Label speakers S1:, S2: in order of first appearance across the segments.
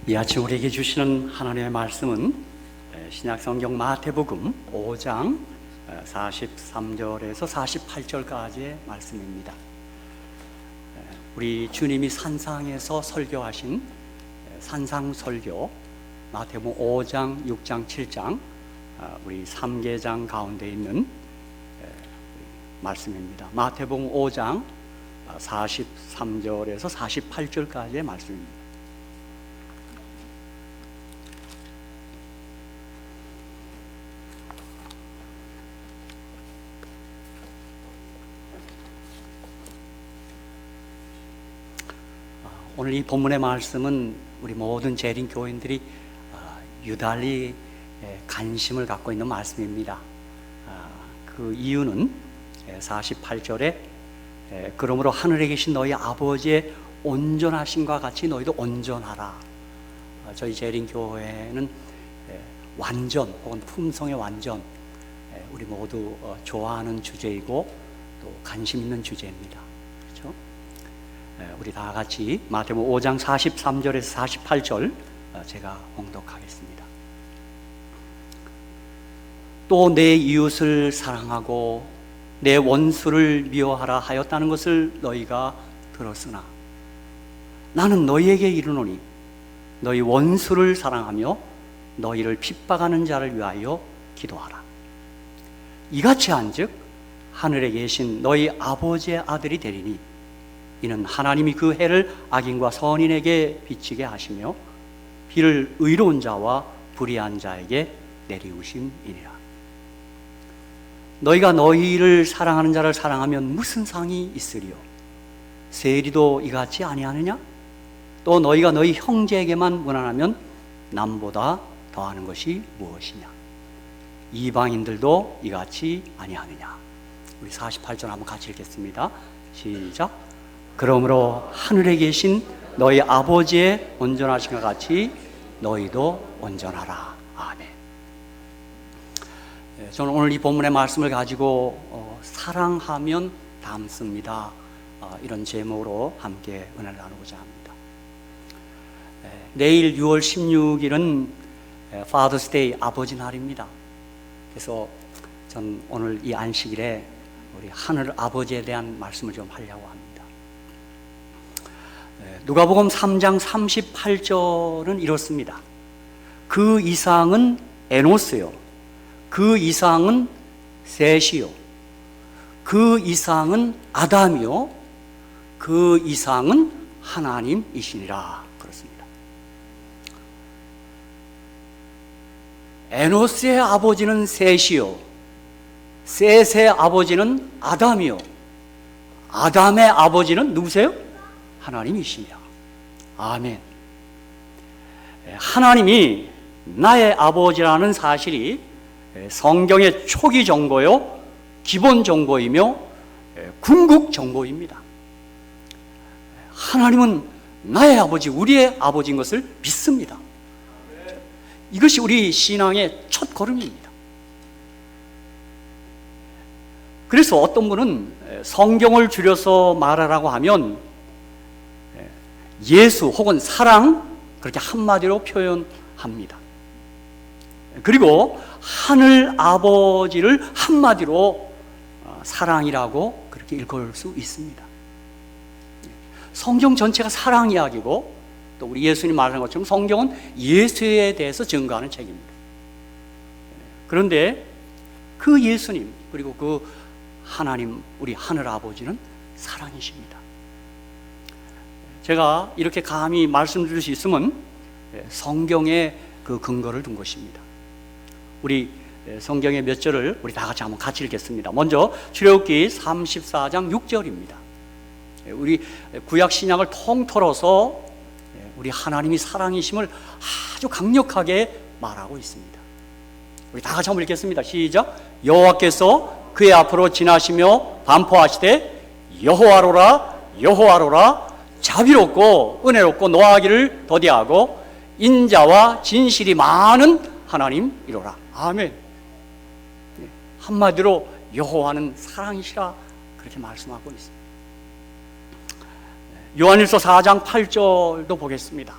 S1: 이 아침 우리에게 주시는 하나님의 말씀은 신약성경 마태복음 5장 43절에서 48절까지의 말씀입니다. 우리 주님이 산상에서 설교하신 산상설교 마태복음 5장, 6장, 7장 우리 3계장 가운데 있는 말씀입니다. 마태복음 5장 43절에서 48절까지의 말씀입니다. 오늘 이 본문의 말씀은 우리 모든 재림 교인들이 유달리 관심을 갖고 있는 말씀입니다. 그 이유는 48절에 그러므로 하늘에 계신 너희 아버지의 온전하심과 같이 너희도 온전하라. 저희 재림교회는 완전 혹은 품성의 완전, 우리 모두 좋아하는 주제이고 또 관심 있는 주제입니다. 그렇죠? 우리 다 같이 마태복음 5장 43절에서 48절 제가 봉독하겠습니다. 또 내 이웃을 사랑하고 내 원수를 미워하라 하였다는 것을 너희가 들었으나 나는 너희에게 이르노니 너희 원수를 사랑하며 너희를 핍박하는 자를 위하여 기도하라. 이같이 한즉 하늘에 계신 너희 아버지의 아들이 되리니 이는 하나님이 그 해를 악인과 선인에게 비치게 하시며 비를 의로운 자와 불의한 자에게 내리우심이니라. 너희가 너희를 사랑하는 자를 사랑하면 무슨 상이 있으리요? 세리도 이같이 아니하느냐? 또 너희가 너희 형제에게만 무난하면 남보다 더하는 것이 무엇이냐? 이방인들도 이같이 아니하느냐? 우리 48절 한번 같이 읽겠습니다. 시작. 그러므로 하늘에 계신 너희 아버지의 온전하심과 같이 너희도 온전하라. 아멘. 저는 오늘 이 본문의 말씀을 가지고 사랑하면 닮습니다, 이런 제목으로 함께 은혜를 나누고자 합니다. 내일 6월 16일은 Father's Day, 아버지 날입니다. 그래서 전 오늘 이 안식일에 우리 하늘 아버지에 대한 말씀을 좀 하려고 합니다. 누가복음 3장 38절은 이렇습니다. 그 이상은 에노스요, 그 이상은 셋이요, 그 이상은 아담이요, 그 이상은 하나님이시니라. 그렇습니다. 에노스의 아버지는 셋이요, 셋의 아버지는 아담이요, 아담의 아버지는 누구세요? 하나님이시니라. 아멘. 하나님이 나의 아버지라는 사실이 성경의 초기 정보요, 기본 정보이며 궁극 정보입니다. 하나님은 나의 아버지, 우리의 아버지인 것을 믿습니다. 이것이 우리 신앙의 첫 걸음입니다. 그래서 어떤 분은 성경을 줄여서 말하라고 하면 예수 혹은 사랑, 그렇게 한마디로 표현합니다. 그리고 하늘 아버지를 한마디로 사랑이라고 그렇게 읽을 수 있습니다. 성경 전체가 사랑 이야기고 또 우리 예수님 말하는 것처럼 성경은 예수에 대해서 증거하는 책입니다. 그런데 그 예수님 그리고 그 하나님, 우리 하늘 아버지는 사랑이십니다. 제가 이렇게 감히 말씀드릴 수 있으면 성경에 그 근거를 둔 것입니다. 우리 성경의 몇 절을 우리 다 같이 한번 같이 읽겠습니다. 먼저 출애굽기 34장 6절입니다. 우리 구약 신약을 통틀어서 우리 하나님이 사랑이심을 아주 강력하게 말하고 있습니다. 우리 다 같이 한번 읽겠습니다. 시작. 여호와께서 그의 앞으로 지나시며 반포하시되 여호와로라 여호와로라 자비롭고 은혜롭고 노하기를 더디하고 인자와 진실이 많은 하나님이로라. 아멘. 한마디로 여호와는 사랑이시라 그렇게 말씀하고 있습니다. 요한일서 4장 8절도 보겠습니다.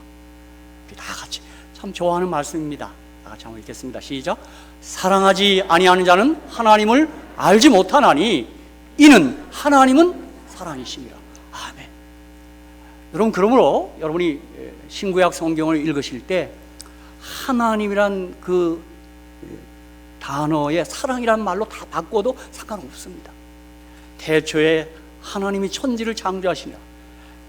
S1: 우리 다 같이 참 좋아하는 말씀입니다. 다 같이 한번 읽겠습니다. 시작. 사랑하지 아니하는 자는 하나님을 알지 못하나니 이는 하나님은 사랑이심이라. 아멘. 여러분, 그러므로 여러분이 신구약 성경을 읽으실 때 하나님이란 그 단어에 사랑이란 말로 다 바꿔도 상관없습니다. 태초에 하나님이 천지를 창조하시냐,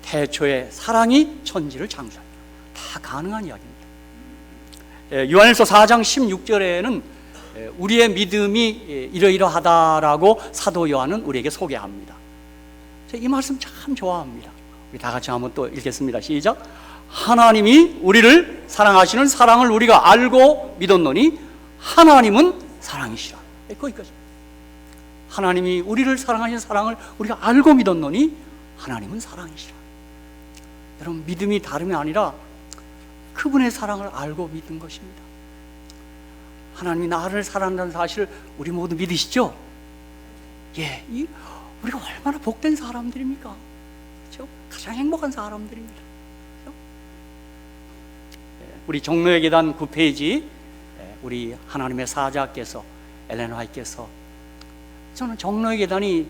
S1: 태초에 사랑이 천지를 창조하냐, 다 가능한 이야기입니다. 요한일서 4장 16절에는 우리의 믿음이 이러이러하다라고 사도 요한은 우리에게 소개합니다. 이 말씀 참 좋아합니다. 우리 다 같이 한번 또 읽겠습니다. 시작. 하나님이 우리를 사랑하시는 사랑을 우리가 알고 믿었노니 하나님은 사랑이시라. 거기까지. 하나님이 우리를 사랑하시는 사랑을 우리가 알고 믿었노니 하나님은 사랑이시라. 여러분, 믿음이 다름이 아니라 그분의 사랑을 알고 믿는 것입니다. 하나님이 나를 사랑한다는 사실을 우리 모두 믿으시죠? 예, 우리가 얼마나 복된 사람들입니까? 그렇죠? 가장 행복한 사람들입니다. 그렇죠? 우리 종로의 계단 9페이지 우리 하나님의 사자께서 엘렌 화이트께서, 저는 종로의 계단이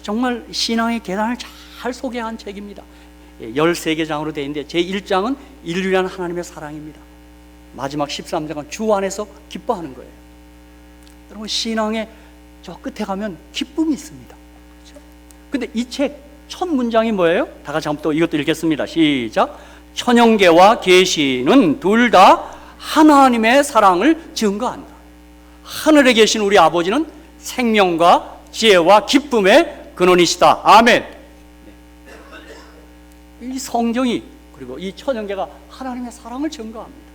S1: 정말 신앙의 계단을 잘 소개한 책입니다. 13개 장으로 되어 있는데 제1장은 인류란 하나님의 사랑입니다. 마지막 13장은 주 안에서 기뻐하는 거예요. 여러분, 신앙의 저 끝에 가면 기쁨이 있습니다. 그렇죠? 근데 이 책 첫 문장이 뭐예요? 다 같이 한번 또 이것도 읽겠습니다. 시작. 천연계와 계시는 둘 다 하나님의 사랑을 증거한다. 하늘에 계신 우리 아버지는 생명과 지혜와 기쁨의 근원이시다. 아멘. 이 성경이, 그리고 이 천연계가 하나님의 사랑을 증거합니다.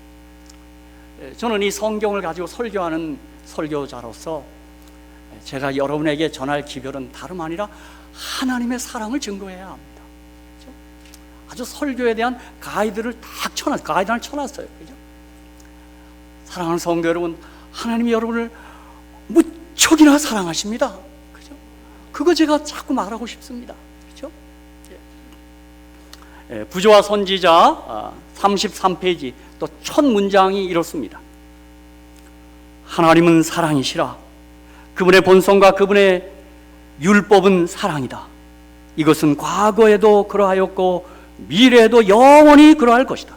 S1: 저는 이 성경을 가지고 설교하는 설교자로서 제가 여러분에게 전할 기별은 다름 아니라 하나님의 사랑을 증거해야 합니다. 그렇죠? 아주 설교에 대한 가이드를 가이드를 쳐놨어요. 그렇죠? 사랑하는 성도 여러분, 하나님이 여러분을 무척이나 사랑하십니다. 그렇죠? 그거 제가 자꾸 말하고 싶습니다. 그렇죠? 부조와 선지자 33페이지 또 첫 문장이 이렇습니다. 하나님은 사랑이시라. 그분의 본성과 그분의 율법은 사랑이다. 이것은 과거에도 그러하였고 미래에도 영원히 그러할 것이다.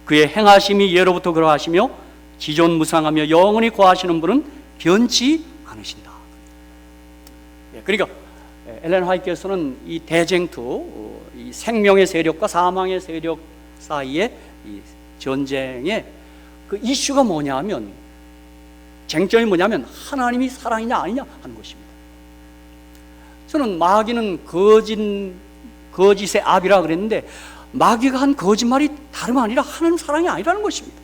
S1: 그의 행하심이 예로부터 그러하시며 지존무상하며 영원히 거하시는 분은 변치 않으신다. 그러니까 엘렌 화이트께서는 이 대쟁투, 이 생명의 세력과 사망의 세력 사이의 이 전쟁의 그 이슈가 뭐냐면, 쟁점이 뭐냐면 하나님이 사랑이냐 아니냐 하는 것입니다. 저는 마귀는 거짓의 압이라 그랬는데, 마귀가 한 거짓말이 다름 아니라 하나님 사랑이 아니라는 것입니다.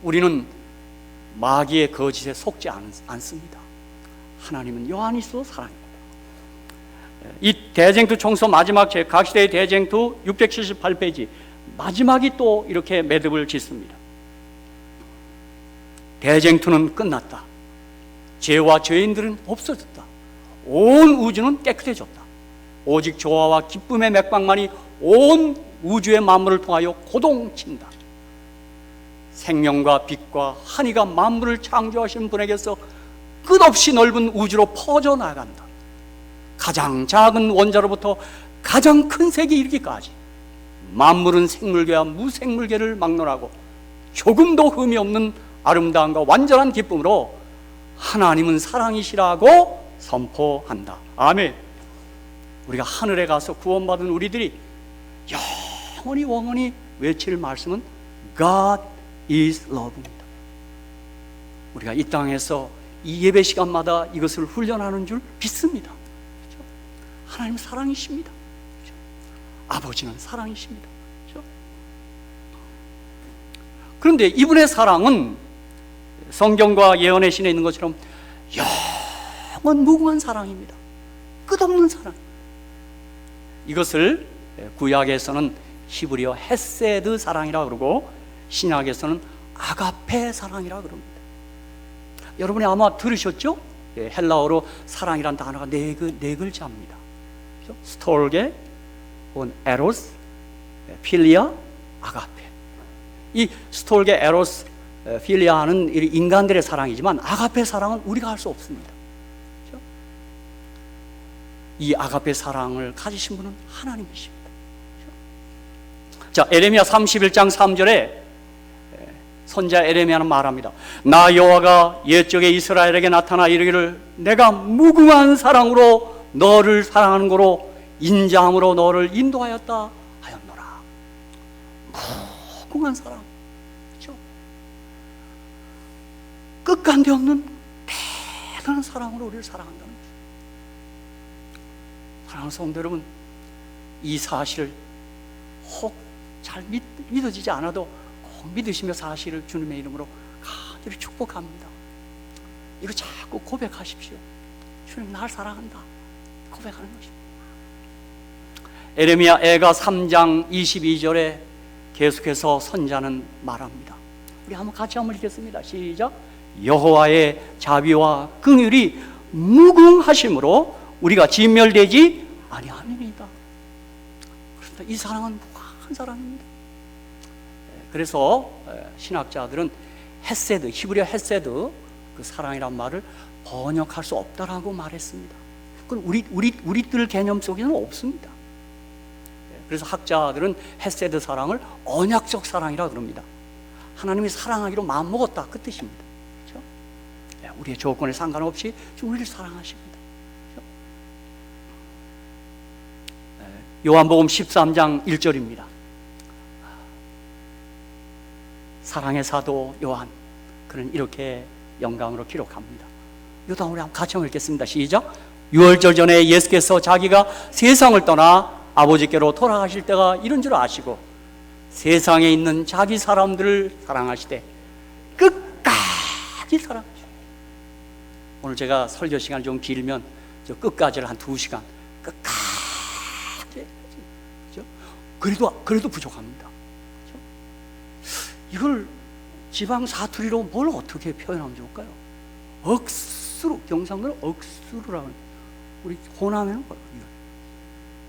S1: 우리는 마귀의 거짓에 속지 않습니다. 하나님은 요한이서 사랑입니다. 이 대쟁투 총서 마지막 책 각시대의 대쟁투 678페이지 마지막이 또 이렇게 매듭을 짓습니다. 대쟁투는 끝났다. 죄와 죄인들은 없어졌다. 온 우주는 깨끗해졌다. 오직 조화와 기쁨의 맥박만이 온 우주의 만물을 통하여 고동친다. 생명과 빛과 한이가 만물을 창조하신 분에게서 끝없이 넓은 우주로 퍼져나간다. 가장 작은 원자로부터 가장 큰 세계 이르기까지 만물은 생물계와 무생물계를 막론하고 조금도 흠이 없는 아름다움과 완전한 기쁨으로 하나님은 사랑이시라고 선포한다. 아멘. 우리가 하늘에 가서 구원받은 우리들이 영원히 외칠 말씀은 God is love입니다. 우리가 이 땅에서 이 예배 시간마다 이것을 훈련하는 줄 믿습니다. 그렇죠? 하나님 사랑이십니다. 그렇죠? 아버지는 사랑이십니다. 그렇죠? 그런데 이분의 사랑은 성경과 예언의 신에 있는 것처럼 영원 무궁한 사랑입니다. 끝없는 사랑. 이것을 구약에서는 히브리어 헤세드 사랑이라고 그러고 신약에서는 아가페 사랑이라고 그럽니다. 여러분이 아마 들으셨죠? 헬라어로 사랑이란 단어가 네 글자입니다. 스톨게, 혹은 에로스, 필리아, 아가페. 이 스톨게, 에로스, 필리아는 인간들의 사랑이지만 아가페 사랑은 우리가 할 수 없습니다. 그렇죠? 이 아가페 사랑을 가지신 분은 하나님이십니다. 그렇죠? 자, 에레미야 31장 3절에 선지자 에레미야는 말합니다. 나 여호와가 옛적에 이스라엘에게 나타나 이르기를 내가 무궁한 사랑으로 너를 사랑하는 거로 인자함으로 너를 인도하였다 하였노라. 무궁한 사랑, 그렇죠? 끝간데 없는 대단한 사랑으로 우리를 사랑한다는 거죠. 사랑하는 성도 여러분, 이 사실을 혹 잘 믿어지지 않아도 꼭 믿으시며 사실을 주님의 이름으로 간절히 축복합니다. 이거 자꾸 고백하십시오. 주님 날 사랑한다 고백하는 것입니다. 에레미야 애가 3장 22절에 계속해서 선지자는 말합니다. 우리 같이 한번 읽겠습니다. 시작. 여호와의 자비와 긍휼이 무궁하심으로 우리가 진멸되지 아니함이니이다. 그렇습니다. 이 사랑은 무궁한 사랑입니다. 그래서 신학자들은 헤세드, 히브리어 헤세드, 그 사랑이란 말을 번역할 수 없다라고 말했습니다. 그건 우리들 개념 속에는 없습니다. 그래서 학자들은 헤세드 사랑을 언약적 사랑이라 그럽니다. 하나님이 사랑하기로 마음먹었다 그 뜻입니다. 그렇죠? 우리의 조건에 상관없이 우리를 사랑하십니다. 그렇죠? 요한복음 13장 1절입니다. 사랑의 사도 요한, 그는 이렇게 영감으로 기록합니다. 이것도 우리 같이 한번 읽겠습니다. 시작. 유월절 전에 예수께서 자기가 세상을 떠나 아버지께로 돌아가실 때가 이런 줄 아시고 세상에 있는 자기 사람들을 사랑하시되 끝까지 사랑하시고. 오늘 제가 설교 시간이 좀 길면 저 끝까지를 한 2시간 끝까지, 그렇죠? 그래도 부족합니다. 이걸 지방 사투리로 뭘 어떻게 표현하면 좋을까요? 억수로, 경상도는 억수로라고, 우리 호남에는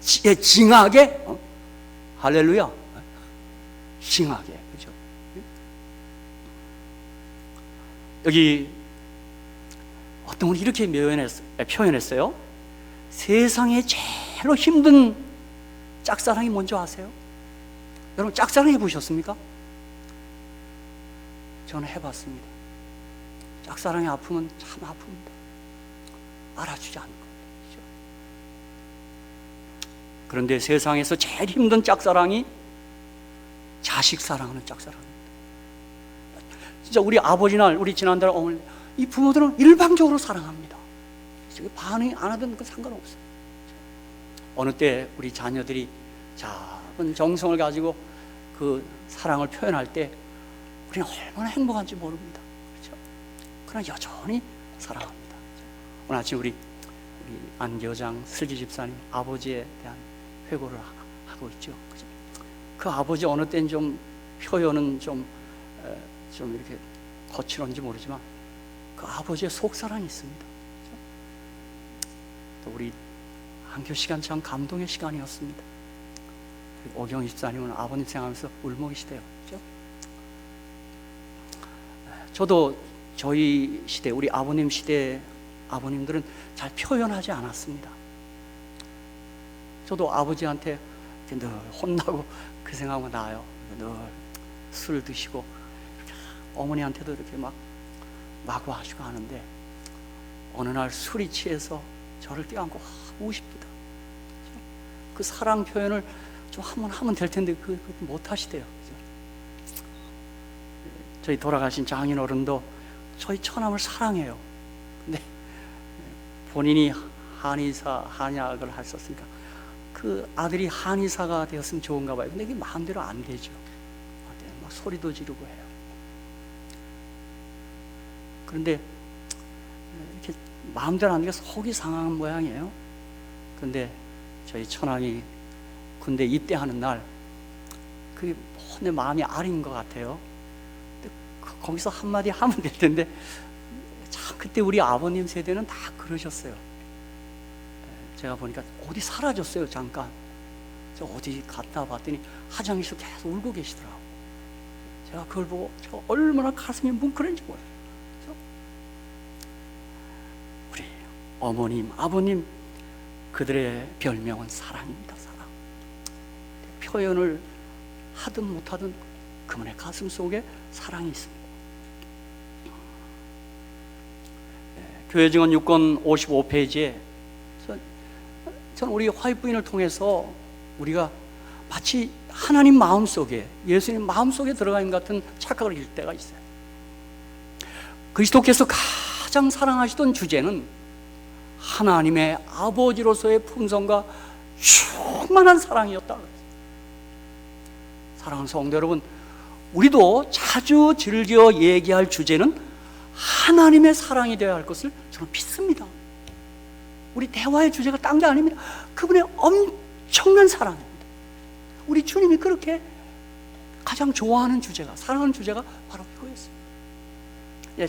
S1: 징하게, 할렐루야, 징하게, 그죠? 여기 어떤 분이 이렇게 표현했어요. 세상에 제일 힘든 짝사랑이 뭔지 아세요? 여러분 짝사랑 해보셨습니까? 저는 해봤습니다. 짝사랑의 아픔은 참 아픕니다. 알아주지 않는 거죠. 그런데 세상에서 제일 힘든 짝사랑이 자식 사랑하는 짝사랑입니다. 진짜 우리 아버지나 우리 지난달 어머니, 이 부모들은 일방적으로 사랑합니다. 반응이 안 하든 그 상관없어요. 어느 때 우리 자녀들이 작은 정성을 가지고 그 사랑을 표현할 때 우리는 얼마나 행복한지 모릅니다. 그렇죠? 그러나 여전히 사랑합니다. 오늘 아침 우리 안교장 슬기 집사님 아버지에 대한 회고를 하고 있죠. 그렇죠? 그 아버지 어느 때는 좀 표현은 좀 이렇게 거칠었는지 모르지만 그 아버지의 속사랑이 있습니다. 그렇죠? 또 우리 안교 시간 참 감동의 시간이었습니다. 오경희 집사님은 아버님 생각하면서 울먹이시대요. 그렇죠? 저도 저희 시대, 우리 아버님 시대 아버님들은 잘 표현하지 않았습니다. 저도 아버지한테 늘 혼나고 그 생각만 나요. 늘 술 드시고 어머니한테도 이렇게 막 마구 하시고 하는데 어느 날 술이 취해서 저를 떼안고 우십니다. 그 사랑 표현을 좀 한번 하면 될 텐데 그거 못 하시대요. 저희 돌아가신 장인어른도 저희 처남을 사랑해요. 근데 본인이 한의학을 했었으니까 그 아들이 한의사가 되었으면 좋은가 봐요. 근데 이게 마음대로 안 되죠. 막 소리도 지르고 해요. 그런데 이렇게 마음대로 안 되게 속이 상한 모양이에요. 근데 저희 처남이 군대 입대하는 날 그게 내 마음이 아린 것 같아요. 거기서 한마디 하면 될 텐데 참 그때 우리 아버님 세대는 다 그러셨어요. 제가 보니까 어디 사라졌어요. 잠깐 저 어디 갔다 봤더니 화장실에서 계속 울고 계시더라고. 제가 그걸 보고 제가 얼마나 가슴이 뭉클한지 몰라요. 우리 어머님, 아버님, 그들의 별명은 사랑입니다. 사랑. 표현을 하든 못하든 그분의 가슴 속에 사랑이 있습니다. 교회 증언 6권 55페이지에 저는 우리 화이트부인을 통해서 우리가 마치 하나님 마음속에, 예수님 마음속에 들어가 있는 것 같은 착각을 할 때가 있어요. 그리스도께서 가장 사랑하시던 주제는 하나님의 아버지로서의 품성과 충만한 사랑이었다. 사랑하는 성도 여러분, 우리도 자주 즐겨 얘기할 주제는 하나님의 사랑이 되어야 할 것을 저는 믿습니다. 우리 대화의 주제가 딴 게 아닙니다. 그분의 엄청난 사랑입니다. 우리 주님이 그렇게 가장 좋아하는 주제가, 사랑하는 주제가 바로 이거였습니다.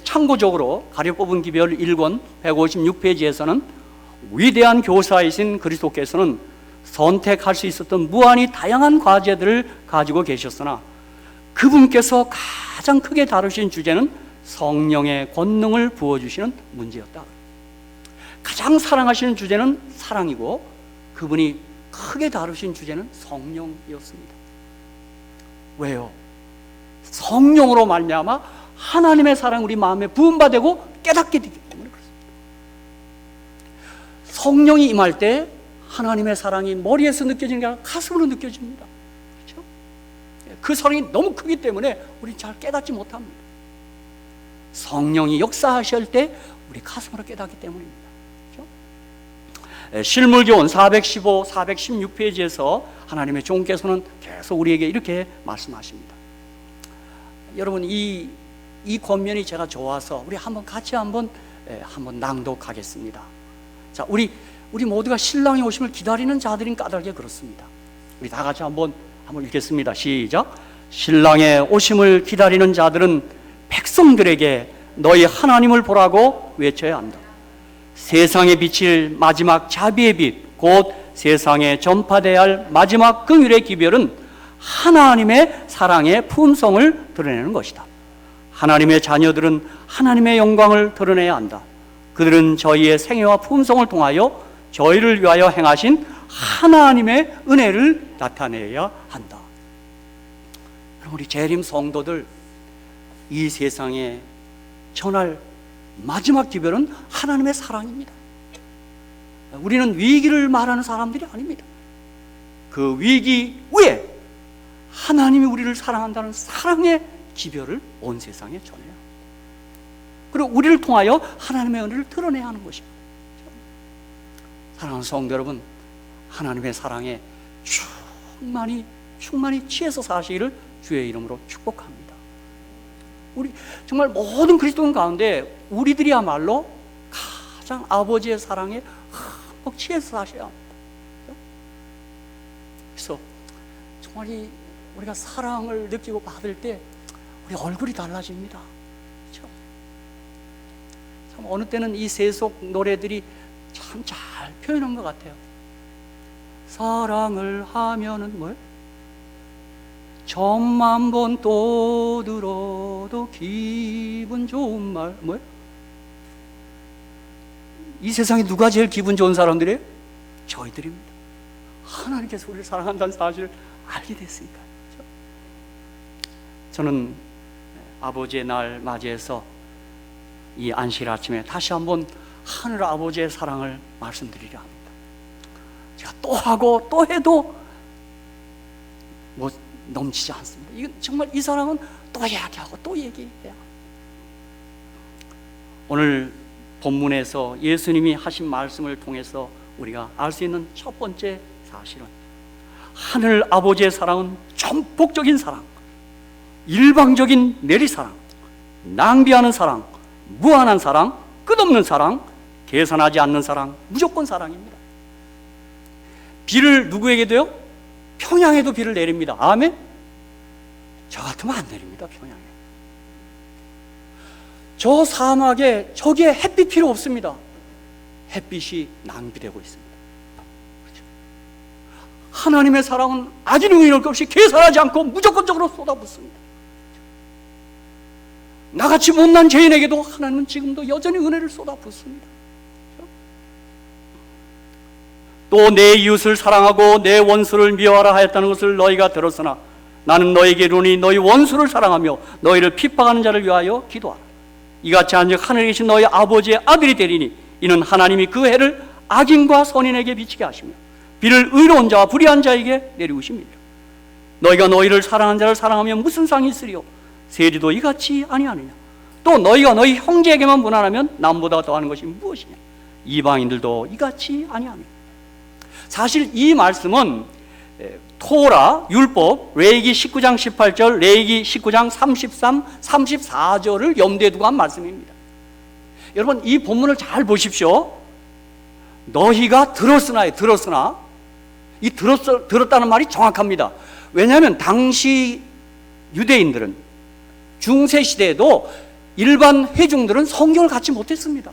S1: 참고적으로 가려 뽑은 기별 1권 156페이지에서는 위대한 교사이신 그리스도께서는 선택할 수 있었던 무한히 다양한 과제들을 가지고 계셨으나 그분께서 가장 크게 다루신 주제는 성령의 권능을 부어주시는 문제였다. 가장 사랑하시는 주제는 사랑이고 그분이 크게 다루신 주제는 성령이었습니다. 왜요? 성령으로 말미암아 하나님의 사랑 우리 마음에 부음받고 깨닫게 되기 때문에 그렇습니다. 성령이 임할 때 하나님의 사랑이 머리에서 느껴지는 게 아니라 가슴으로 느껴집니다. 그렇죠? 그 사랑이 너무 크기 때문에 우리는 잘 깨닫지 못합니다. 성령이 역사하실 때 우리 가슴으로 깨닫기 때문입니다. 그렇죠? 실물교훈 415, 416페이지에서 하나님의 종께서는 계속 우리에게 이렇게 말씀하십니다. 여러분 이 권면이 제가 좋아서 우리 한번 같이 한번 낭독하겠습니다. 자, 우리 모두가 신랑의 오심을 기다리는 자들인 까닭에 그렇습니다. 우리 다 같이 한번 읽겠습니다. 시작. 신랑의 오심을 기다리는 자들은 백성들에게 너희 하나님을 보라고 외쳐야 한다. 세상에 비칠 마지막 자비의 빛, 곧 세상에 전파되어야 할 마지막 긍휼의 기별은 하나님의 사랑의 품성을 드러내는 것이다. 하나님의 자녀들은 하나님의 영광을 드러내야 한다. 그들은 저희의 생애와 품성을 통하여 저희를 위하여 행하신 하나님의 은혜를 나타내야 한다. 우리 재림 성도들, 이 세상에 전할 마지막 기별은 하나님의 사랑입니다. 우리는 위기를 말하는 사람들이 아닙니다. 그 위기 위에 하나님이 우리를 사랑한다는 사랑의 기별을 온 세상에 전해야 합니다. 그리고 우리를 통하여 하나님의 은혜를 드러내야 하는 것입니다. 사랑하는 성도 여러분, 하나님의 사랑에 충만히 취해서 사시기를 주의 이름으로 축복합니다. 우리 정말 모든 그리스도인 가운데 우리들이야말로 가장 아버지의 사랑에 흠뻑 취해서 사셔야 합니다. 그래서 정말 우리가 사랑을 느끼고 받을 때 우리 얼굴이 달라집니다. 그렇죠? 참 어느 때는 이 세속 노래들이 참 잘 표현한 것 같아요. 사랑을 하면은 뭐예요? 천만 번 또 들어도 기분 좋은 말 뭐예요? 이 세상에 누가 제일 기분 좋은 사람들이에요? 저희들입니다. 하나님께서 우리를 사랑한다는 사실을 알게 됐으니까. 그렇죠? 저는 아버지의 날 맞이해서 이 안식 아침에 다시 한번 하늘 아버지의 사랑을 말씀드리려 합니다. 제가 또 하고 또 해도 넘치지 않습니다. 이건 정말 이 사랑은 또 이야기하고 또 얘기해야 합니다. 오늘 본문에서 예수님이 하신 말씀을 통해서 우리가 알 수 있는 첫 번째 사실은 하늘 아버지의 사랑은 전폭적인 사랑, 일방적인 내리사랑, 낭비하는 사랑, 무한한 사랑, 끝없는 사랑, 계산하지 않는 사랑, 무조건 사랑입니다. 비를 누구에게도요? 평양에도 비를 내립니다. 아멘? 저 같으면 안 내립니다. 평양에. 저 사막에 저기에 햇빛 필요 없습니다. 햇빛이 낭비되고 있습니다. 그렇죠? 하나님의 사랑은 악인 의인할 것 없이 계산하지 않고 무조건적으로 쏟아붓습니다. 나같이 못난 죄인에게도 하나님은 지금도 여전히 은혜를 쏟아붓습니다. 또 내 이웃을 사랑하고 내 원수를 미워하라 하였다는 것을 너희가 들었으나 나는 너희에게 이르노니 너희 원수를 사랑하며 너희를 핍박하는 자를 위하여 기도하라. 이같이 한즉 하늘에 계신 너희 아버지의 아들이 되리니 이는 하나님이 그 해를 악인과 선인에게 비치게 하시며 비를 의로운 자와 불의한 자에게 내리우십니다. 너희가 너희를 사랑한 자를 사랑하면 무슨 상이 있으리요? 세리도 이같이 아니하느냐? 또 너희가 너희 형제에게만 무난하면 남보다 더하는 것이 무엇이냐? 이방인들도 이같이 아니하느냐? 사실 이 말씀은 토라, 율법, 레위기 19장 18절, 레위기 19장 33, 34절을 염두에 두고 한 말씀입니다. 여러분 이 본문을 잘 보십시오. 너희가 들었으나 이 들었다는 말이 정확합니다. 왜냐하면 당시 유대인들은 중세 시대에도 일반 회중들은 성경을 갖지 못했습니다.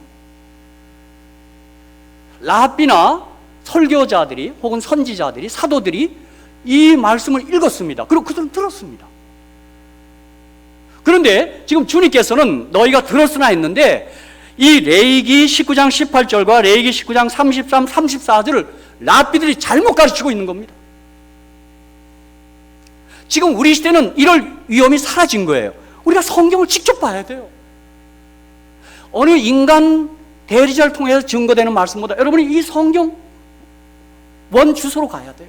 S1: 랍비나 설교자들이 혹은 선지자들이 사도들이 이 말씀을 읽었습니다. 그리고 그들은 들었습니다. 그런데 지금 주님께서는 너희가 들었으나 했는데 이 레위기 19장 18절과 레위기 19장 33, 34절을 랍비들이 잘못 가르치고 있는 겁니다. 지금 우리 시대는 이럴 위험이 사라진 거예요. 우리가 성경을 직접 봐야 돼요. 어느 인간 대리자를 통해서 증거되는 말씀보다 여러분이 이 성경 원 주소로 가야 돼요.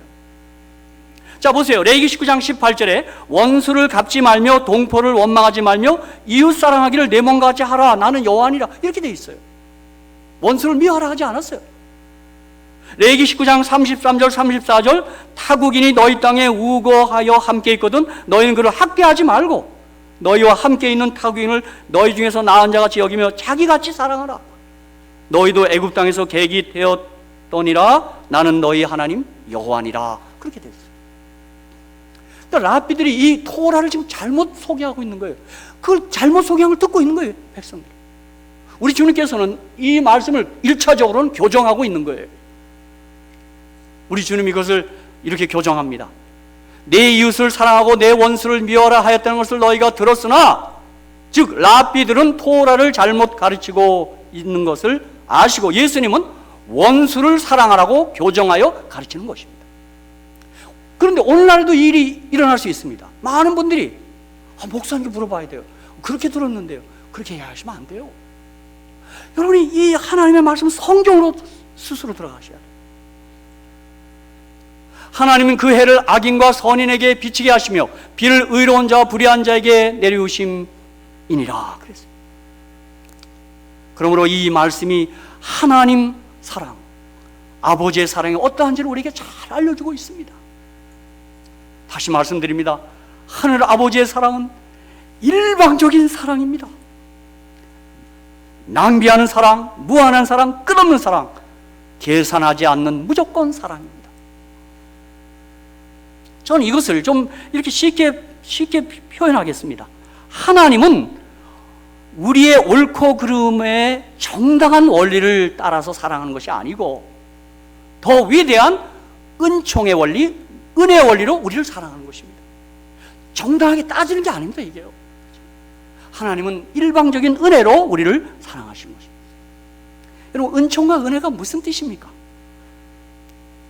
S1: 자 보세요. 레위기 19장 18절에 원수를 갚지 말며 동포를 원망하지 말며 이웃 사랑하기를 내 몸과 같이 하라. 나는 여호와니라. 이렇게 돼 있어요. 원수를 미워하라 하지 않았어요. 레위기 19장 33절 34절 타국인이 너희 땅에 우거하여 함께 있거든 너희는 그를 학대하지 말고 너희와 함께 있는 타국인을 너희 중에서 나은 자같이 여기며 자기같이 사랑하라. 너희도 애굽 땅에서 객이 되었더니라. 나는 너희 하나님 여호와니라. 그렇게 됐어요. 그러니까 랍비들이 이 토라를 지금 잘못 소개하고 있는 거예요. 그걸 잘못 소개한 걸 듣고 있는 거예요, 백성들. 우리 주님께서는 이 말씀을 1차적으로는 교정하고 있는 거예요. 우리 주님이 이것을 이렇게 교정합니다. 내 이웃을 사랑하고 내 원수를 미워하라 하였다는 것을 너희가 들었으나, 즉 랍비들은 토라를 잘못 가르치고 있는 것을 아시고 예수님은 원수를 사랑하라고 교정하여 가르치는 것입니다. 그런데 오늘날에도 이 일이 일어날 수 있습니다. 많은 분들이 목사님께 물어봐야 돼요. 그렇게 들었는데요. 그렇게 이해하시면 안 돼요. 여러분이 이 하나님의 말씀 성경으로 스스로 들어가셔야 돼요. 하나님은 그 해를 악인과 선인에게 비치게 하시며 비를 의로운 자와 불의한 자에게 내리우심이니라 그랬어요. 그러므로 이 말씀이 하나님 사랑, 아버지의 사랑이 어떠한지를 우리에게 잘 알려주고 있습니다. 다시 말씀드립니다. 하늘 아버지의 사랑은 일방적인 사랑입니다. 낭비하는 사랑, 무한한 사랑, 끝없는 사랑, 계산하지 않는 무조건 사랑입니다. 저는 이것을 좀 이렇게 쉽게 표현하겠습니다. 하나님은 우리의 옳고 그름의 정당한 원리를 따라서 사랑하는 것이 아니고 더 위대한 은총의 원리, 은혜의 원리로 우리를 사랑하는 것입니다. 정당하게 따지는 게 아닙니다, 이게요. 하나님은 일방적인 은혜로 우리를 사랑하시는 것입니다. 여러분, 은총과 은혜가 무슨 뜻입니까?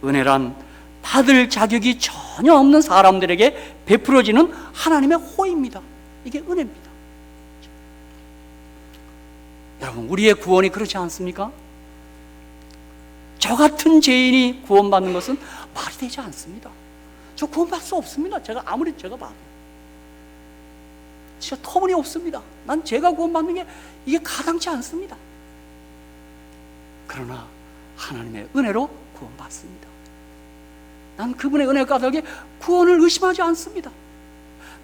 S1: 은혜란 받을 자격이 전혀 없는 사람들에게 베풀어지는 하나님의 호의입니다. 이게 은혜입니다. 여러분, 우리의 구원이 그렇지 않습니까? 저 같은 죄인이 구원받는 것은 말이 되지 않습니다. 저 구원받을 수 없습니다. 제가 아무리 제가 봐도 진짜 터무니없습니다. 난 제가 구원받는 게 이게 가당치 않습니다. 그러나 하나님의 은혜로 구원받습니다. 난 그분의 은혜 까닭에 구원을 의심하지 않습니다.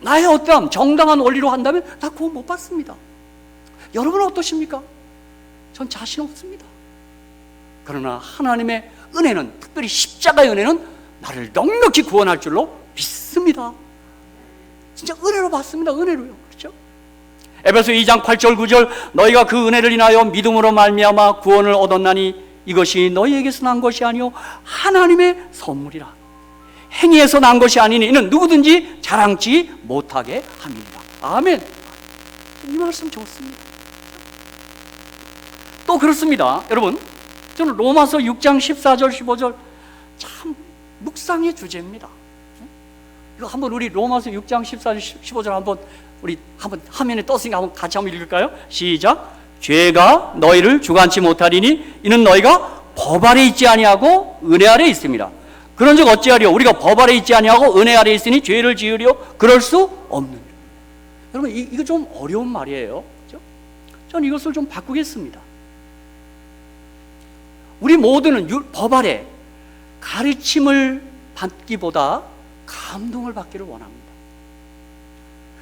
S1: 나의 어떠한 정당한 원리로 한다면 나 구원 못 받습니다. 여러분은 어떠십니까? 전 자신 없습니다. 그러나 하나님의 은혜는, 특별히 십자가의 은혜는 나를 넉넉히 구원할 줄로 믿습니다. 진짜 은혜로 받습니다. 은혜로요. 그렇죠? 에베소 2장 8절 9절 너희가 그 은혜를 인하여 믿음으로 말미암아 구원을 얻었나니 이것이 너희에게서 난 것이 아니요 하나님의 선물이라. 행위에서 난 것이 아니니 이는 누구든지 자랑치 못하게 함이니라. 아멘. 이 말씀 좋습니다. 또 그렇습니다. 여러분, 저는 로마서 6장 14절 15절 참 묵상의 주제입니다. 이거 한번 우리 로마서 6장 14절 15절 한번 우리 한번 화면에 떴으니까 한번 같이 한번 읽을까요? 시작. 죄가 너희를 주관치 못하리니 이는 너희가 법 아래 있지 아니하고 은혜 아래 있습니다. 그런즉 어찌하리요? 우리가 법 아래 있지 아니하고 은혜 아래 있으니 죄를 지으려 그럴 수 없느니라. 여러분, 이거 좀 어려운 말이에요. 그렇죠? 저는 이것을 좀 바꾸겠습니다. 우리 모두는 법 아래 가르침을 받기보다 감동을 받기를 원합니다.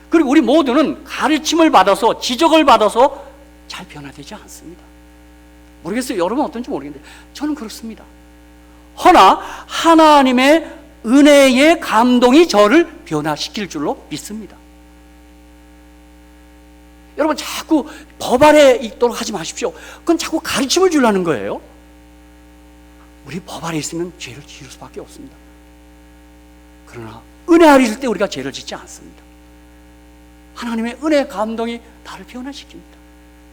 S1: 그리고 우리 모두는 가르침을 받아서, 지적을 받아서 잘 변화되지 않습니다. 모르겠어요. 여러분 어떤지 모르겠는데 저는 그렇습니다. 허나 하나님의 은혜의 감동이 저를 변화시킬 줄로 믿습니다. 여러분, 자꾸 법 아래 있도록 하지 마십시오. 그건 자꾸 가르침을 주려는 거예요. 우리 법 아래 있으면 죄를 지을 수밖에 없습니다. 그러나 은혜 아래 있을 때 우리가 죄를 짓지 않습니다. 하나님의 은혜의 감동이 나를 변화시킵니다.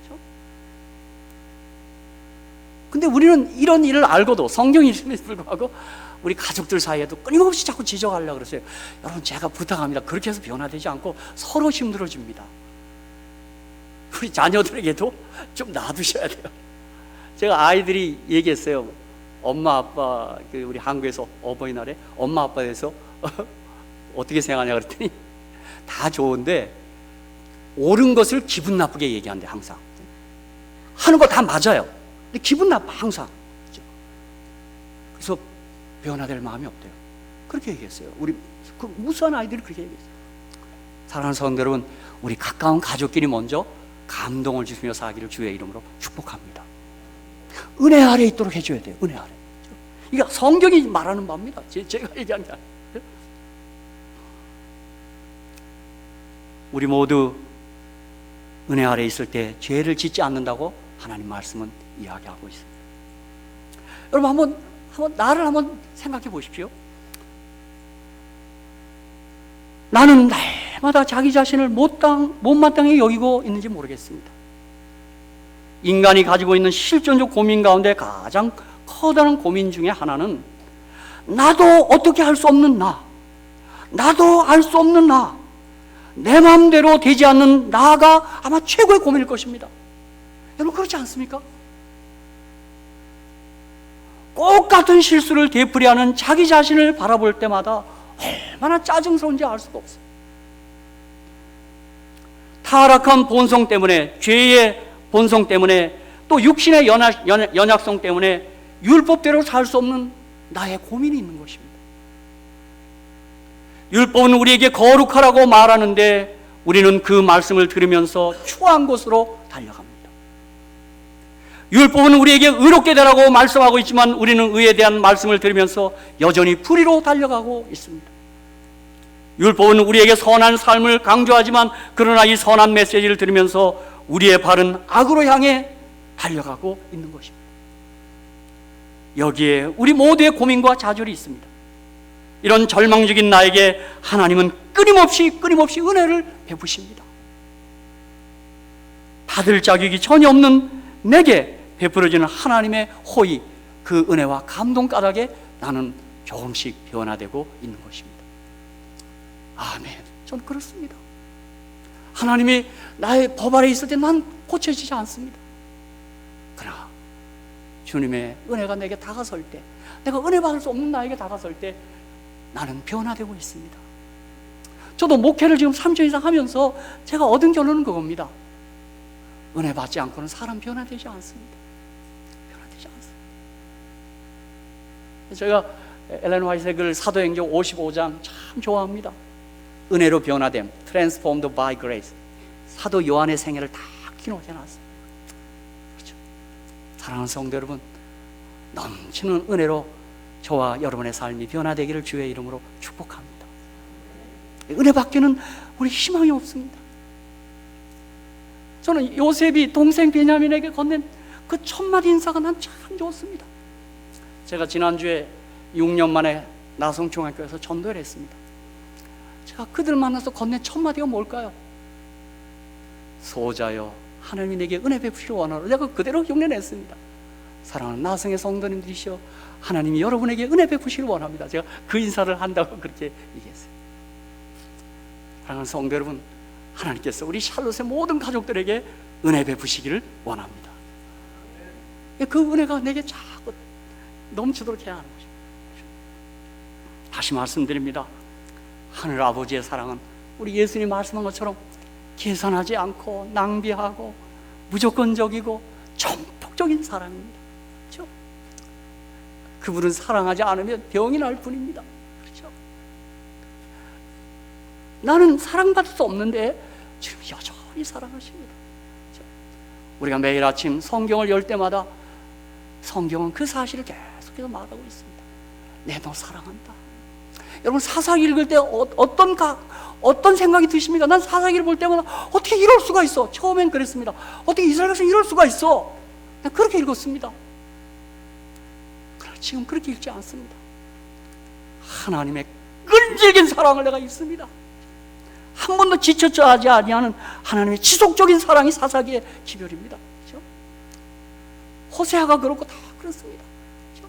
S1: 그렇죠? 근데 우리는 이런 일을 알고도, 성경이 있음에도 불구하고 우리 가족들 사이에도 끊임없이 자꾸 지적하려고 그러세요. 여러분, 제가 부탁합니다. 그렇게 해서 변화되지 않고 서로 힘들어집니다. 우리 자녀들에게도 좀 놔두셔야 돼요. 제가 아이들이 얘기했어요. 엄마 아빠, 우리 한국에서 어버이날에 엄마 아빠에 대해서 어떻게 생각하냐 그랬더니 다 좋은데 옳은 것을 기분 나쁘게 얘기한대. 항상 하는 거 다 맞아요. 근데 기분 나빠 항상. 그래서 변화될 마음이 없대요. 그렇게 얘기했어요. 우리 그 무수한 아이들이 그렇게 얘기했어요. 사랑하는 성도 여러분, 우리 가까운 가족끼리 먼저 감동을 주시며 사기를 주의 이름으로 축복합니다. 은혜 아래 있도록 해줘야 돼요. 은혜 아래. 이게 성경이 말하는 바입니다. 제가 얘기한 게 아니에요. 우리 모두 은혜 아래 있을 때 죄를 짓지 않는다고 하나님 말씀은 이야기하고 있습니다. 여러분, 한번 나를 한번 생각해 보십시오. 나는 날마다 자기 자신을 못마땅히 여기고 있는지 모르겠습니다. 인간이 가지고 있는 실존적 고민 가운데 가장 커다란 고민 중에 하나는 나도 어떻게 할 수 없는 나도 알 수 없는 내 마음대로 되지 않는 나가 아마 최고의 고민일 것입니다. 여러분, 그렇지 않습니까? 똑같은 실수를 되풀이하는 자기 자신을 바라볼 때마다 얼마나 짜증스러운지 알 수가 없어요. 타락한 본성 때문에, 죄의 본성 때문에, 또 육신의 연약성 때문에 율법대로 살 수 없는 나의 고민이 있는 것입니다. 율법은 우리에게 거룩하라고 말하는데 우리는 그 말씀을 들으면서 추한 곳으로 달려갑니다. 율법은 우리에게 의롭게 되라고 말씀하고 있지만 우리는 의에 대한 말씀을 들으면서 여전히 불의로 달려가고 있습니다. 율법은 우리에게 선한 삶을 강조하지만 그러나 이 선한 메시지를 들으면서 우리의 발은 악으로 향해 달려가고 있는 것입니다. 여기에 우리 모두의 고민과 좌절이 있습니다. 이런 절망적인 나에게 하나님은 끊임없이 은혜를 베푸십니다. 받을 자격이 전혀 없는 내게 베풀어지는 하나님의 호의, 그 은혜와 감동 가닥에 나는 조금씩 변화되고 있는 것입니다. 아멘. 저는 그렇습니다. 하나님이 나의 법 아래 있을 때 난 고쳐지지 않습니다. 그러나 주님의 은혜가 내게 다가설 때, 내가 은혜 받을 수 없는 나에게 다가설 때 나는 변화되고 있습니다. 저도 목회를 지금 3년 이상 하면서 제가 얻은 결론은 그겁니다. 은혜 받지 않고는 사람 변화되지 않습니다. 변화되지 않습니다. 제가 엘렌 화이트의 글 사도행전 55장 참 좋아합니다. 은혜로 변화됨, Transformed by Grace. 사도 요한의 생애를 다 기록해놨어요. 그렇죠? 사랑하는 성도 여러분, 넘치는 은혜로 저와 여러분의 삶이 변화되기를 주의 이름으로 축복합니다. 은혜 밖에는 우리 희망이 없습니다. 저는 요셉이 동생 베냐민에게 건넨 그 첫마디 인사가 난 참 좋습니다. 제가 지난주에 6년 만에 나성중학교에서 전도를 했습니다. 제가 그들 만나서 건넨 첫 마디가 뭘까요? 소자여, 하나님이 내게 은혜 베푸시길 원하노라. 제가 그대로 흉내냈습니다. 사랑하는 나성의 성도님들이시여, 하나님이 여러분에게 은혜 베푸시길 원합니다. 제가 그 인사를 한다고 그렇게 얘기했어요. 사랑하는 성도 여러분, 하나님께서 우리 샬롯의 모든 가족들에게 은혜 베푸시기를 원합니다. 그 은혜가 내게 자꾸 넘치도록 해야 하는 것입니다. 다시 말씀드립니다. 하늘 아버지의 사랑은 우리 예수님이 말씀한 것처럼 계산하지 않고 낭비하고 무조건적이고 전폭적인 사랑입니다. 그렇죠? 그분은 사랑하지 않으면 병이 날 뿐입니다. 그렇죠? 나는 사랑받을 수 없는데 지금 여전히 사랑하십니다. 그렇죠? 우리가 매일 아침 성경을 열 때마다 성경은 그 사실을 계속해서 말하고 있습니다. 내 너 사랑한다. 여러분, 사사기 읽을 때 어떤 생각이 드십니까? 난 사사기를 볼 때마다 어떻게 이럴 수가 있어? 처음엔 그랬습니다. 어떻게 이스라엘 백성이 이럴 수가 있어? 난 그렇게 읽었습니다. 그러나 지금 그렇게 읽지 않습니다. 하나님의 끈질긴 사랑을 내가 읽습니다. 한 번도 지쳐하지 아니하는 하나님의 지속적인 사랑이 사사기의 기별입니다. 그렇죠? 호세아가 그렇고 다 그렇습니다. 그렇죠?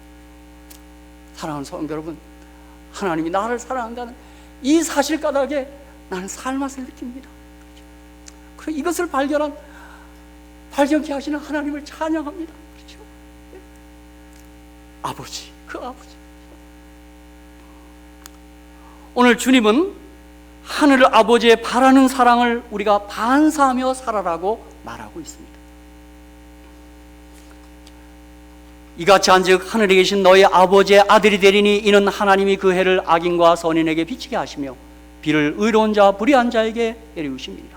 S1: 사랑하는 성도 여러분, 하나님이 나를 사랑한다는 이 사실 까닭에 나는 살맛을 느낍니다. 그래서 이것을 발견케 하시는 하나님을 찬양합니다. 그렇죠? 아버지, 그 아버지. 오늘 주님은 하늘 아버지의 바라는 사랑을 우리가 반사하며 살아라고 말하고 있습니다. 이같이 한즉 하늘에 계신 너희 아버지의 아들이 되리니 이는 하나님이 그 해를 악인과 선인에게 비치게 하시며 비를 의로운 자 불의한 자에게 내리우십니다.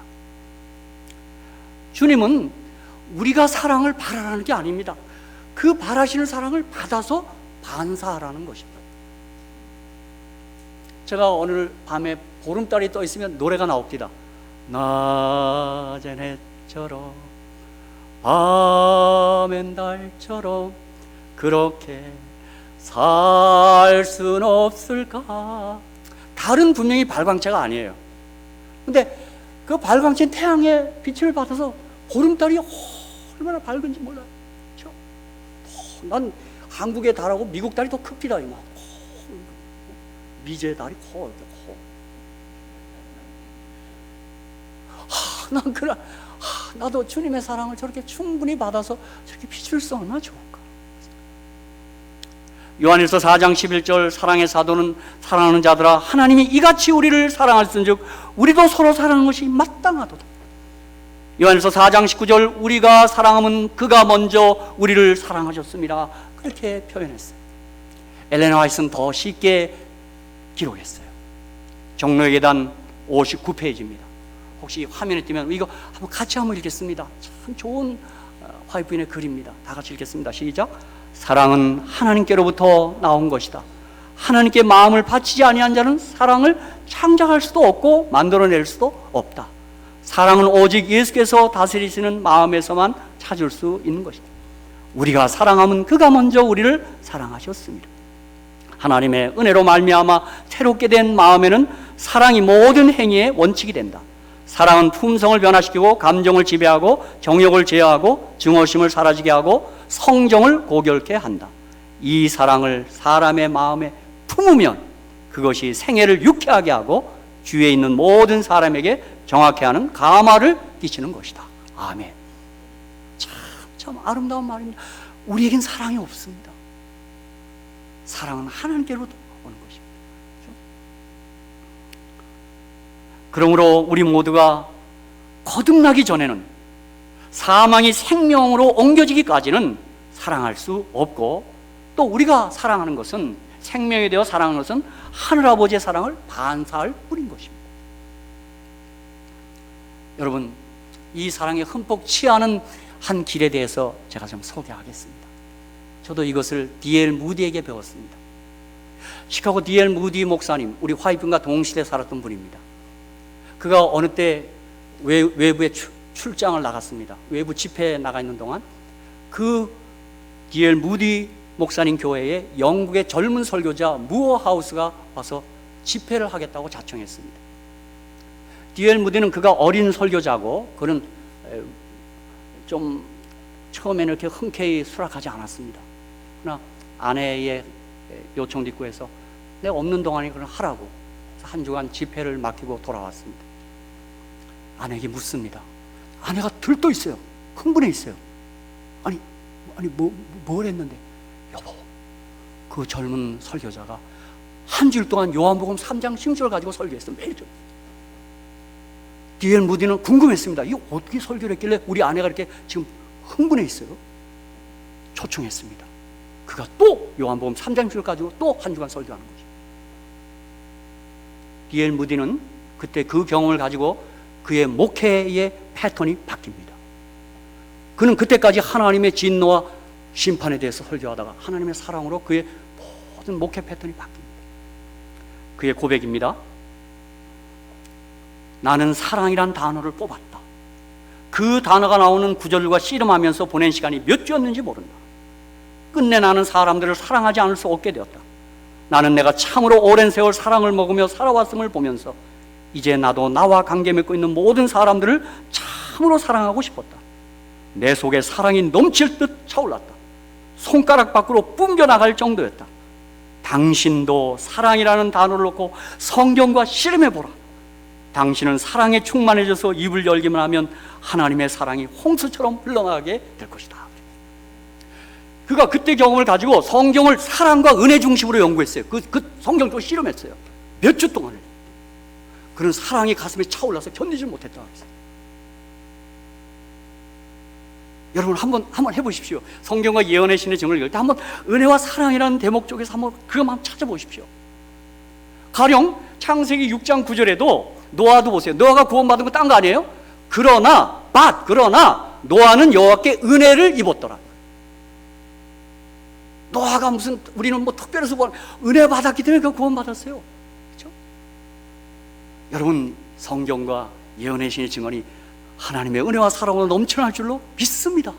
S1: 주님은 우리가 사랑을 바라라는 게 아닙니다. 그 바라시는 사랑을 받아서 반사하라는 것입니다. 제가 오늘 밤에 보름달이 떠 있으면 노래가 나옵니다. 낮엔 해처럼 밤엔 달처럼 그렇게 살 순 없을까? 달은 분명히 발광체가 아니에요. 근데 그 발광체는 태양의 빛을 받아서 보름달이 얼마나 밝은지 몰라요. 그렇죠? 난 한국의 달하고 미국 달이 더 큽니다. 이만 미제 달이 커. 난 그래. 나도 주님의 사랑을 저렇게 충분히 받아서 저렇게 비출 수 얼마나 좋을까? 요한일서 4장 11절 사랑의 사도는 사랑하는 자들아 하나님이 이같이 우리를 사랑하셨은즉 우리도 서로 사랑하는 것이 마땅하도다. 요한일서 4장 19절 우리가 사랑하면 그가 먼저 우리를 사랑하셨습니다. 그렇게 표현했어요. 엘렌 화이트는 더 쉽게 기록했어요. 종로의 계단 59페이지입니다. 혹시 화면에 띄면 이거 한번 같이 한번 읽겠습니다. 참 좋은 화이트인의 글입니다. 다 같이 읽겠습니다. 시작. 사랑은 하나님께로부터 나온 것이다. 하나님께 마음을 바치지 아니한 자는 사랑을 창작할 수도 없고 만들어낼 수도 없다. 사랑은 오직 예수께서 다스리시는 마음에서만 찾을 수 있는 것이다. 우리가 사랑하면 그가 먼저 우리를 사랑하셨습니다. 하나님의 은혜로 말미암아 새롭게 된 마음에는 사랑이 모든 행위의 원칙이 된다. 사랑은 품성을 변화시키고 감정을 지배하고 정욕을 제어하고 증오심을 사라지게 하고 성정을 고결케 한다. 이 사랑을 사람의 마음에 품으면 그것이 생애를 유쾌하게 하고 주위에 있는 모든 사람에게 정확해 하는 감화를 끼치는 것이다. 아멘. 참 아름다운 말입니다. 우리에겐 사랑이 없습니다. 사랑은 하나님께로부터 오는 것입니다. 그러므로 우리 모두가 거듭나기 전에는 사망이 생명으로 옮겨지기까지는 사랑할 수 없고, 또 우리가 사랑하는 것은, 생명에 대해 사랑하는 것은 하늘아버지의 사랑을 반사할 뿐인 것입니다. 여러분, 이 사랑에 흠뻑 취하는 한 길에 대해서 제가 좀 소개하겠습니다. 저도 이것을 D.L. 무디에게 배웠습니다. 시카고 D.L. 무디 목사님, 우리 화이트인과 동시대에 살았던 분입니다. 그가 어느 때 외부에 출장을 나갔습니다. 외부 집회에 나가 있는 동안 그 D.L. 무디 목사님 교회에 영국의 젊은 설교자 무어하우스가 와서 집회를 하겠다고 자청했습니다. D.L. 무디는 그가 어린 설교자고 그는 좀 처음에는 이렇게 흔쾌히 수락하지 않았습니다. 그러나 아내의 요청 뒷구에서 내가 없는 동안에 그럼 하라고 한 주간 집회를 맡기고 돌아왔습니다. 아내에게 묻습니다. 아내가 들떠 있어요. 흥분해 있어요. 아니 뭘 했는데? 여보, 그 젊은 설교자가 한 주일 동안 요한복음 3장 16절을 가지고 설교했어요. 매일 좀. D.L. 무디는 궁금했습니다. 이거 어떻게 설교를 했길래 우리 아내가 이렇게 지금 흥분해 있어요? 초청했습니다. 그가 또 요한복음 3장 16절 가지고 또 한 주간 설교하는 거죠. D.L. 무디는 그때 그 경험을 가지고 그의 목회의 패턴이 바뀝니다. 그는 그때까지 하나님의 진노와 심판에 대해서 설교하다가 하나님의 사랑으로 그의 모든 목회 패턴이 바뀝니다. 그의 고백입니다. 나는 사랑이란 단어를 뽑았다. 그 단어가 나오는 구절과 씨름하면서 보낸 시간이 몇 주였는지 모른다. 끝내 나는 사람들을 사랑하지 않을 수 없게 되었다. 나는 내가 참으로 오랜 세월 사랑을 먹으며 살아왔음을 보면서 이제 나도 나와 관계 맺고 있는 모든 사람들을 참으로 사랑하고 싶었다. 내 속에 사랑이 넘칠 듯 차올랐다. 손가락 밖으로 뿜겨나갈 정도였다. 당신도 사랑이라는 단어를 놓고 성경과 씨름해보라. 당신은 사랑에 충만해져서 입을 열기만 하면 하나님의 사랑이 홍수처럼 흘러나가게 될 것이다. 그가 그때 경험을 가지고 성경을 사랑과 은혜 중심으로 연구했어요. 그 성경 또 씨름했어요. 몇 주 동안을. 그런 사랑이 가슴에 차올라서 견디지 못했다. 여러분 한번 해보십시오. 성경과 예언의 신의 증을 읽을 때 한번 은혜와 사랑이라는 대목 쪽에서 한번 그것만 찾아보십시오. 가령 창세기 6장 9절에도 노아도 보세요. 노아가 구원받은 거 딴 거 아니에요? 그러나 노아는 여호와께 은혜를 입었더라. 노아가 무슨 우리는 뭐 특별해서 은혜 받았기 때문에 그 구원받았어요. 그렇죠? 여러분 성경과 예언의 신의 증언이 하나님의 은혜와 사랑으로 넘쳐날 줄로 믿습니다.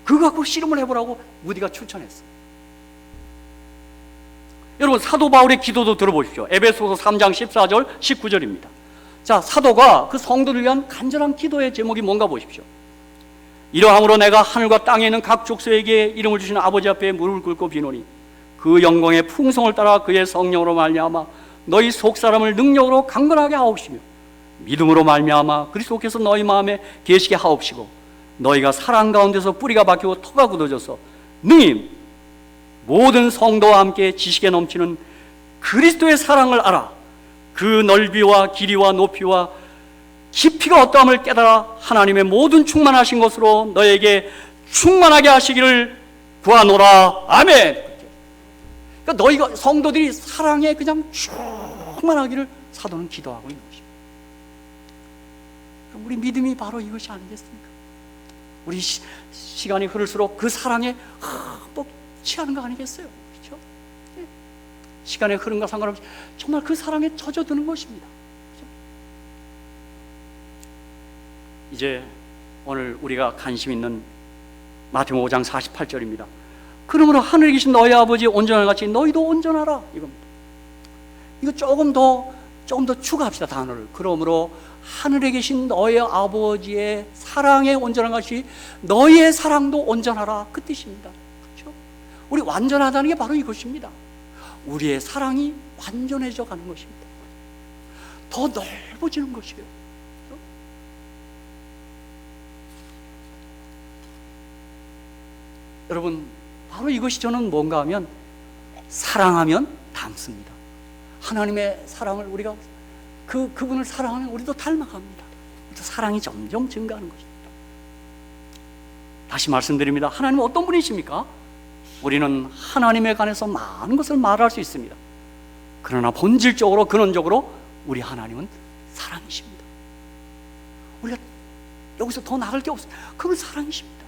S1: 그거 갖고 씨름을 해보라고 무디가 추천했어요. 여러분 사도 바울의 기도도 들어보십시오. 에베소서 3장 14절 19절입니다. 자, 사도가 그 성도를 위한 간절한 기도의 제목이 뭔가 보십시오. 이러함으로 내가 하늘과 땅에 있는 각 족속에게 이름을 주시는 아버지 앞에 무릎을 꿇고 비노니 그 영광의 풍성을 따라 그의 성령으로 말미암아 너희 속사람을 능력으로 강건하게 하옵시며 믿음으로 말미암아 그리스도께서 너희 마음에 계시게 하옵시고 너희가 사랑 가운데서 뿌리가 박히고 터가 굳어져서 능히 모든 성도와 함께 지식에 넘치는 그리스도의 사랑을 알아 그 넓이와 길이와 높이와 깊이가 어떠함을 깨달아 하나님의 모든 충만하신 것으로 너에게 충만하게 하시기를 구하노라. 아멘. 그러니까 너희가 성도들이 사랑에 그냥 충만하기를 사도는 기도하고 있는 것입니다. 우리 믿음이 바로 이것이 아니겠습니까? 우리 시간이 흐를수록 그 사랑에 흠뻑 취하는 거 아니겠어요? 그렇죠? 시간의 흐름과 상관없이 정말 그 사랑에 젖어드는 것입니다. 이제 오늘 우리가 관심 있는 마태복음 5장 48절입니다. 그러므로 하늘에 계신 너희 아버지 온전한 같이 너희도 온전하라 이겁니다. 이거 조금 더 추가합시다. 단어를. 그러므로 하늘에 계신 너희 아버지의 사랑에 온전한 것이 너희의 사랑도 온전하라 그 뜻입니다. 그렇죠? 우리 완전하다는 게 바로 이것입니다. 우리의 사랑이 완전해져 가는 것입니다. 더 넓어지는 것이에요. 여러분 바로 이것이 저는 뭔가 하면 사랑하면 닮습니다. 하나님의 사랑을 우리가 그분을 사랑하면 우리도 닮아갑니다. 사랑이 점점 증가하는 것입니다. 다시 말씀드립니다. 하나님은 어떤 분이십니까? 우리는 하나님에 관해서 많은 것을 말할 수 있습니다. 그러나 본질적으로 근원적으로 우리 하나님은 사랑이십니다. 우리가 여기서 더 나갈 게 없어요. 그분 사랑이십니다.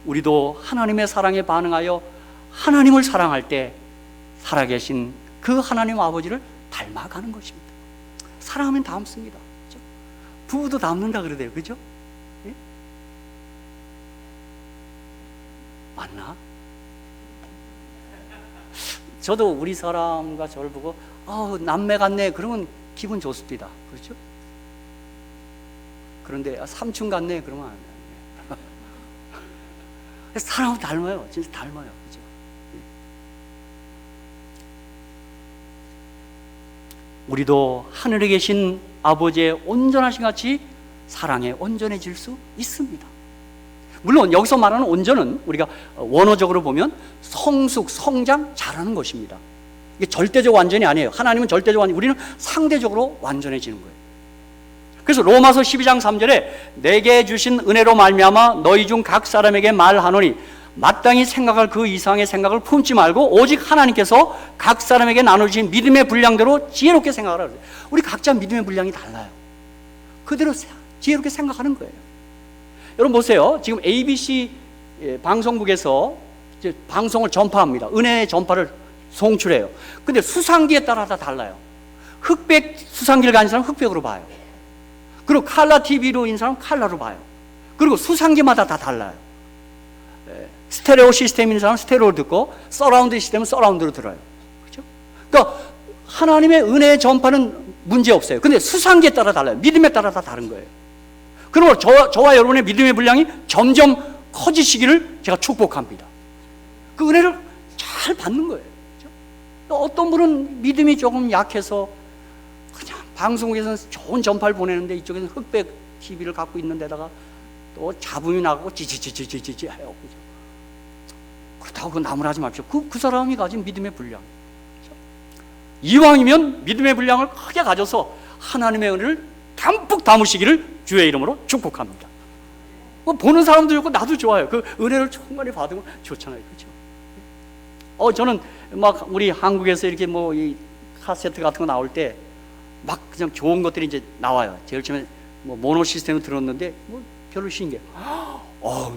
S1: 우리도 하나님의 사랑에 반응하여 하나님을 사랑할 때 살아계신 그 하나님 아버지를 닮아가는 것입니다. 사랑하면 닮습니다. 그렇죠? 부부도 닮는다 그러대요. 그죠? 예? 맞는 않나? 저도 우리 사람과 저를 보고 남매 같네 그러면 기분 좋습니다. 그렇죠? 그런데 삼촌 같네 그러면 안 돼요. 사람은 닮아요. 진짜 닮아요. 그렇죠? 우리도 하늘에 계신 아버지의 온전하신 같이 사랑에 온전해질 수 있습니다. 물론 여기서 말하는 온전은 우리가 원어적으로 보면 성숙, 성장, 잘하는 것입니다. 이게 절대적 완전이 아니에요. 하나님은 절대적 완전, 우리는 상대적으로 완전해지는 거예요. 그래서 로마서 12장 3절에 내게 주신 은혜로 말미암아 너희 중 각 사람에게 말하노니 마땅히 생각할 그 이상의 생각을 품지 말고 오직 하나님께서 각 사람에게 나눠주신 믿음의 분량대로 지혜롭게 생각하라. 우리 각자 믿음의 분량이 달라요. 그대로 지혜롭게 생각하는 거예요. 여러분 보세요. 지금 ABC 방송국에서 이제 방송을 전파합니다. 은혜의 전파를 송출해요. 근데 수상기에 따라 다 달라요. 흑백 수상기를 가진 사람은 흑백으로 봐요. 그리고 칼라 TV로 있는 사람은 칼라로 봐요. 그리고 수상기마다 다 달라요. 스테레오 시스템 있는 사람은 스테레오로 듣고 서라운드 시스템은 서라운드로 들어요. 그렇죠? 그러니까 하나님의 은혜의 전파는 문제 없어요. 근데 수상기에 따라 달라요. 믿음에 따라 다 다른 거예요. 그러므로 저와 여러분의 믿음의 분량이 점점 커지시기를 제가 축복합니다. 그 은혜를 잘 받는 거예요. 그렇죠? 어떤 분은 믿음이 조금 약해서 그냥 방송국에서는 좋은 전파를 보내는데 이쪽에서는 흑백 TV를 갖고 있는 데다가 또 잡음이 나고 찌찌찌찌찌찌 해요. 그렇죠? 그렇다고 나무라지 마십시오. 그 사람이 가진 믿음의 분량. 그렇죠? 이왕이면 믿음의 분량을 크게 가져서 하나님의 은혜를 담뿍 담으시기를 주의 이름으로 축복합니다. 보는 사람도 좋고 나도 좋아요. 그 은혜를 충만히 받으면 좋잖아요. 그렇죠? 저는 막 우리 한국에서 이렇게 뭐 이 카세트 같은 거 나올 때 막 그냥 좋은 것들이 이제 나와요. 제일 처음에 뭐 모노 시스템을 들었는데 뭐 별로 신기해.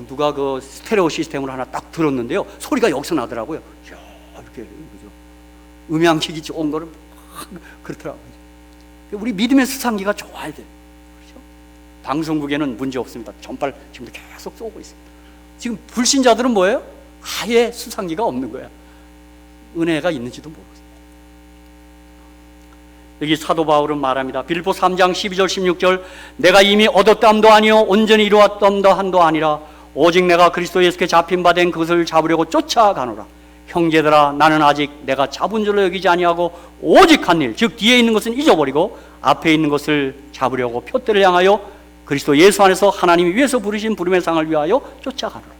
S1: 누가 그 스테레오 시스템으로 하나 딱 들었는데요. 소리가 여기서 나더라고요. 이야, 이렇게 그죠? 음향기기 좋은 거를 막 그렇더라고요. 우리 믿음의 수상기가 좋아야 돼요. 그렇죠? 방송국에는 문제 없습니다. 전파를 지금도 계속 쏘고 있습니다. 지금 불신자들은 뭐예요? 아예 수상기가 없는 거야. 은혜가 있는지도 모르겠어요. 여기 사도 바울은 말합니다. 빌립보 3장 12절 16절 내가 이미 얻었담도 아니요 온전히 이루었담도 한도 아니라 오직 내가 그리스도 예수께 잡힌 바 된 그것을 잡으려고 쫓아가노라. 형제들아 나는 아직 내가 잡은 줄로 여기지 아니하고 오직 한 일 즉 뒤에 있는 것은 잊어버리고 앞에 있는 것을 잡으려고 표대를 향하여 그리스도 예수 안에서 하나님이 위에서 부르신 부름의 상을 위하여 쫓아가노라.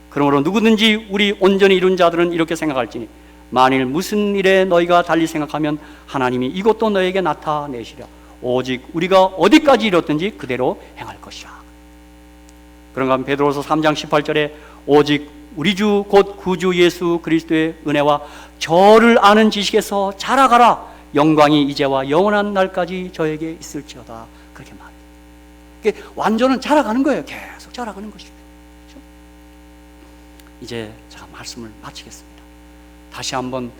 S1: 그러므로 누구든지 우리 온전히 이룬 자들은 이렇게 생각할지니 만일 무슨 일에 너희가 달리 생각하면 하나님이 이것도 너에게 나타내시랴. 오직 우리가 어디까지 이뤘든지 그대로 행할 것이라. 그런가 하면 베드로서 3장 18절에 오직 우리 주 곧 구주 예수 그리스도의 은혜와 저를 아는 지식에서 자라가라. 영광이 이제와 영원한 날까지 저에게 있을지어다. 그렇게 말해요. 완전은 자라가는 거예요. 계속 자라가는 것이죠. 그렇죠? 이제 제가 말씀을 마치겠습니다. 다시 한번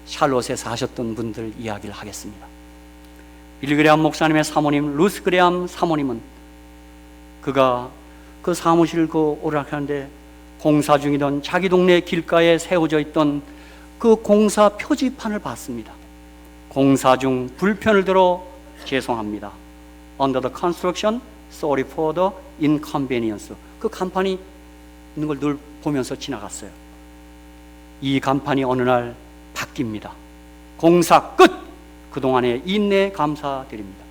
S1: 샬롯에 사셨던 분들 이야기를 하겠습니다. 빌리 그레암 목사님의 사모님 루스 그레암 사모님은 그가 그 사무실 오락하는데 공사 중이던 자기 동네 길가에 세워져 있던 그 공사 표지판을 봤습니다. 공사 중 불편을 들어 죄송합니다. Under the construction, sorry for the inconvenience. 그 간판이 있는 걸 늘 보면서 지나갔어요. 이 간판이 어느 날 바뀝니다. 공사 끝! 그동안의 인내 감사드립니다.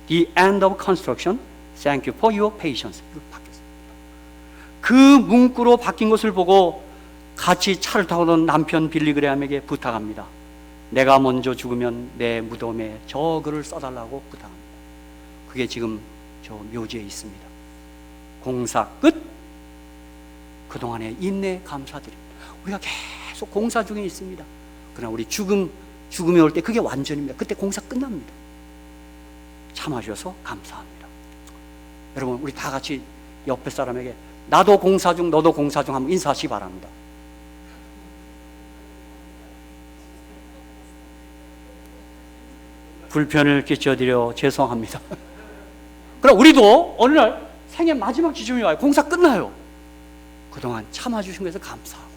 S1: The end of construction, thank you for your patience. 이렇게 바뀌었습니다. 그 문구로 바뀐 것을 보고 같이 차를 타고 오던 남편 빌리 그레암에게 부탁합니다. 내가 먼저 죽으면 내 무덤에 저 글을 써달라고 부탁합니다. 그게 지금 저 묘지에 있습니다. 공사 끝! 그동안의 인내 감사드립니다. 우리가 계속 공사 중에 있습니다. 그러나 우리 죽음이 올 때 그게 완전입니다. 그때 공사 끝납니다. 참아주셔서 감사합니다. 여러분 우리 다 같이 옆에 사람에게 나도 공사 중 너도 공사 중 한번 인사하시기 바랍니다. 불편을 끼쳐드려 죄송합니다. 그럼 우리도 어느 날 생애 마지막 지점이 와요. 공사 끝나요. 그동안 참아주신 것에서 감사하고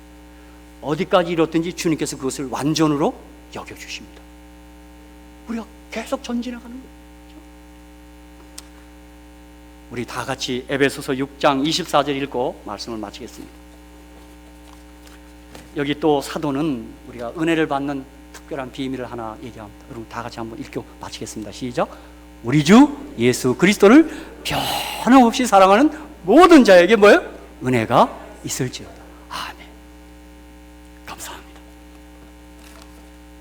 S1: 어디까지 이뤘든지 주님께서 그것을 완전으로 여겨주십니다. 우리가 계속 전진해가는 거예요. 우리 다 같이 에베소서 6장 24절 읽고 말씀을 마치겠습니다. 여기 또 사도는 우리가 은혜를 받는 특별한 비밀을 하나 얘기합니다. 여러분 다 같이 한번 읽고 마치겠습니다. 시작. 우리 주 예수 그리스도를 변함없이 사랑하는 모든 자에게 뭐예요? 은혜가 있을지어다.